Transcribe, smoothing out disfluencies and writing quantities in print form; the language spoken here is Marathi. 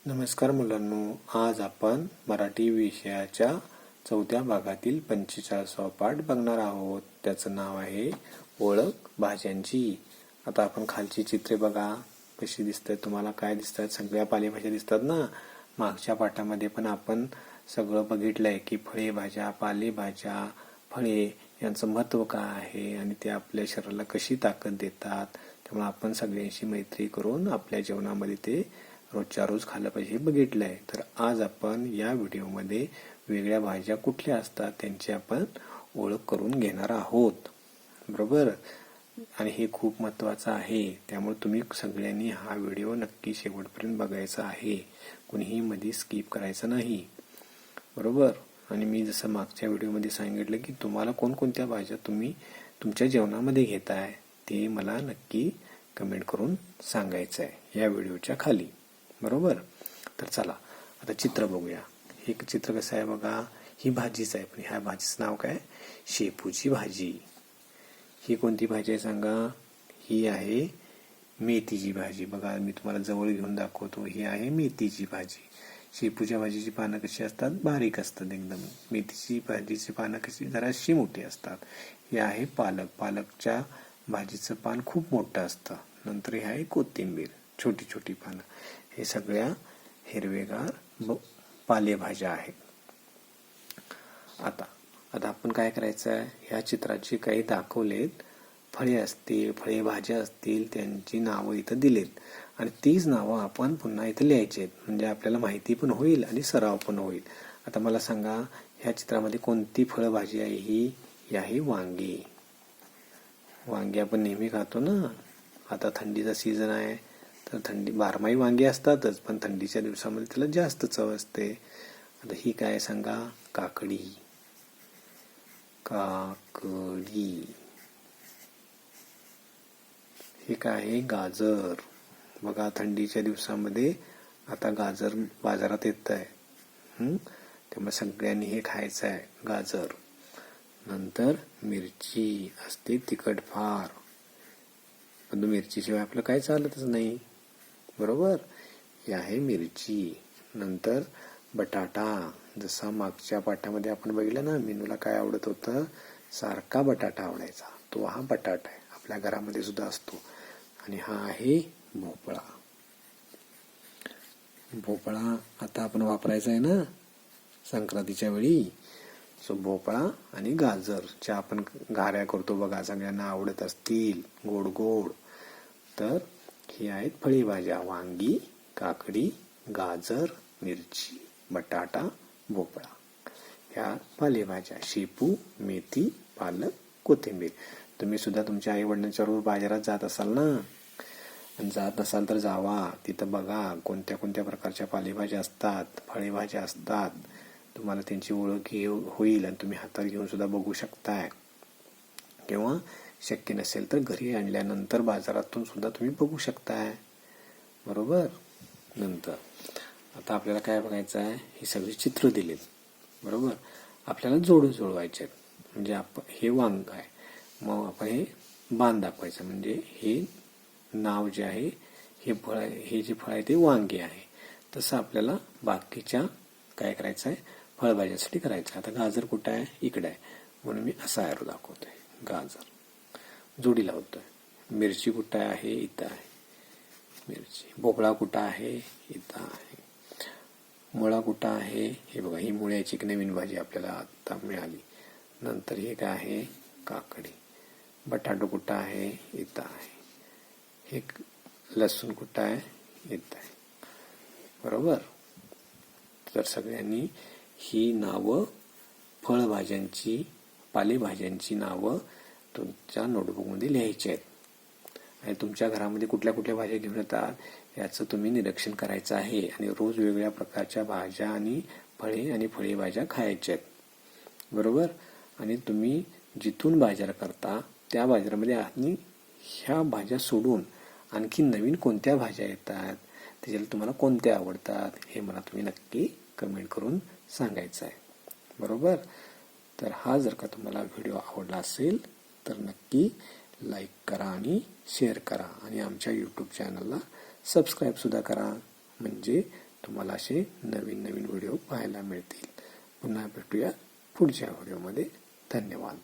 नमस्कार मुलांनो, आज आपण मराठी विषयाच्या 4थ्या भागातील 45वा पाठ बघणार आहोत. त्याचं नाव आहे ओळख भाज्यांची. आता आपण खालची चित्रे बघा कशी दिसतात, तुम्हाला काय दिसतात, सगळ्या पालेभाज्या दिसतात ना. मागच्या पाठामध्ये पण आपण सगळं बघितलंय की फळे भाज्या, पालेभाज्या, फळे यांचं महत्त्व काय आहे आणि ते आपल्या शरीराला कशी ताकद देतात. त्यामुळे आपण सगळ्यांशी मैत्री करून आपल्या जीवनामध्ये ते रोजच्या रोज खाल्लं पाहिजे हे बघितलंय. तर आज आपण या व्हिडिओमध्ये वेगळ्या भाज्या कुठल्या असतात त्यांची आपण ओळख करून घेणार आहोत, बरोबर. आणि हे खूप महत्त्वाचं आहे, त्यामुळे तुम्ही सगळ्यांनी हा व्हिडिओ नक्की शेवटपर्यंत बघायचा आहे, कुणीही मध्ये स्किप करायचं नाही, बरोबर. आणि मी जसं मागच्या व्हिडिओमध्ये सांगितलं की तुम्हाला कोणकोणत्या भाज्या तुम्ही तुमच्या जेवणामध्ये घेताय ते मला नक्की कमेंट करून सांगायचं आहे या व्हिडिओच्या खाली, बरोबर. तर चला आता चित्र बघूया. हे चित्र कसं आहे बघा, ही भाजीच आहे, पण ह्या भाजीचं नाव काय? शेपूची भाजी. ही कोणती भाजी आहे सांगा? ही आहे मेथीची भाजी. बघा मी तुम्हाला जवळ घेऊन दाखवतो, ही आहे मेथीची भाजी. शेपूच्या भाजीची पानं कशी असतात? बारीक असतात एकदम. मेथीची भाजीची पानं कशी? जराशी मोठी असतात. ही आहे पालक. पालकच्या भाजीचं पान खूप मोठं असतं. नंतर हे आहे कोथिंबीर, छोटी छोटी पानं. हे सगळ्या हिरवेगार पालेभाज्या आहेत. आता आपण काय करायचं आहे, ह्या चित्राची काही दाखवलेत फळे असतील, फळे भाज्या असतील, त्यांची नावं इथं दिलेत आणि तीच नावं आपण पुन्हा इथं लिहायची आहेत, म्हणजे आपल्याला माहिती पण होईल आणि सराव पण होईल. आता मला सांगा, ह्या चित्रामध्ये कोणती फळभाजी आहे? ही आहे वांगी. वांगी आपण नेहमी खातो ना. आता थंडीचा सीझन आहे तर बारमाही वांगी असतातच, पण थंडीच्या दिवसामध्ये त्याला जास्त चव असते. आता ही काय सांगा? काकडी. काकडी. हे काय आहे? गाजर. बघा थंडीच्या दिवसामध्ये आता गाजर बाजारात येत आहे, त्यामुळे सगळ्यांनी हे खायचं आहे, गाजर. नंतर मिरची असते तिखट फार, पण मिरचीशिवाय आपलं काय चालतच नाही, बरोबर. ही आहे मिरची. नंतर बटाटा. जसा मागच्या पाठामध्ये आपण बघितलं ना, मेनूला काय आवडत होतं? सारखा बटाटा आवडायचा, तो हा बटाटा आहे, आपल्या घरामध्ये सुद्धा असतो. आणि हा आहे भोपळा. भोपळा आता आपण वापरायचा आहे ना संक्रांतीच्या वेळी. सो भोपळा आणि गाजर ज्या आपण घाऱ्या करतो बघा, सगळ्यांना आवडत असतील गोड गोड. तर ही आहेत फळीभाज्या: वांगी, काकडी, गाजर, मिरची, बटाटा, भोपळा. ह्या पालेभाज्या: शेपू, मेथी, पालक, कोथिंबीर. तुम्ही सुद्धा तुमच्या आई वडिलांच्या रोज बाजारात जात असाल ना, आणि जात नसाल तर जावा, तिथं बघा कोणत्या कोणत्या प्रकारच्या पालेभाज्या असतात, फळेभाज्या असतात. तुम्हाला त्यांची ओळख होईल आणि तुम्ही हातात घेऊन सुद्धा बघू शकताय, किंवा शक्य नसेल तर घरी आणल्यानंतर बाजारातून सुद्धा तुम्ही बघू शकताय, बरोबर. नंतर आता आपल्याला काय बघायचं आहे? ही सगळी चित्र दिलीत, बरोबर. आपल्याला जुळवायचे आहेत. म्हणजे हे वांग आहे, मग आपण हे बाण दाखवायचं, म्हणजे हे नाव जे आहे, हे फळ, हे जे फळ आहे ते वांगे आहे. तसं आपल्याला बाकीच्या काय करायचं आहे? फळभाज्यासाठी करायचं. आता गाजर कुठं आहे? इकडे आहे, म्हणून मी असा ॲरो दाखवतोय, गाजर जोडी लावतोय. मिरची कुठं आहे? इथं आहे मिरची. भोपळा कुठं आहे? इथं आहे. मुळा कुठं आहे? हे बघा, ही मुळ्याची एक नवीन भाजी आपल्याला आता मिळाली. नंतर हे काय आहे? काकडी. बटाटो कुठं आहे? इथं आहे. हे लसूण कुठं आहे? इथं आहे, बरोबर. तर सगळ्यांनी ही नावं, फळभाज्यांची, पालेभाज्यांची नावं तुमच्या नोटबुकमध्ये लिहायची आहेत. आणि तुमच्या घरामध्ये कुठल्या कुठल्या भाज्या घेऊन येतात याचं तुम्ही निरीक्षण करायचं आहे. आणि रोज वेगवेगळ्या प्रकारच्या भाज्या आणि फळे आणि फळेभाज्या खायच्या आहेत, बरोबर. आणि तुम्ही जिथून बाजार करता त्या बाजारामध्ये आणि ह्या भाज्या सोडून आणखी नवीन कोणत्या भाज्या येतात, त्याच्याला तुम्हाला कोणत्या आवडतात, हे मला तुम्ही नक्की कमेंट करून सांगायचं आहे, बरोबर. तर हा जर का तुम्हाला व्हिडिओ आवडला असेल तर नक्की लाईक करा आणि शेअर करा, आणि आमच्या यूट्यूब चॅनलला सबस्क्राईब सुद्धा करा, म्हणजे तुम्हाला असे नवीन नवीन व्हिडिओ पाहायला मिळतील. पुन्हा भेटूया पुढच्या व्हिडिओमध्ये. धन्यवाद.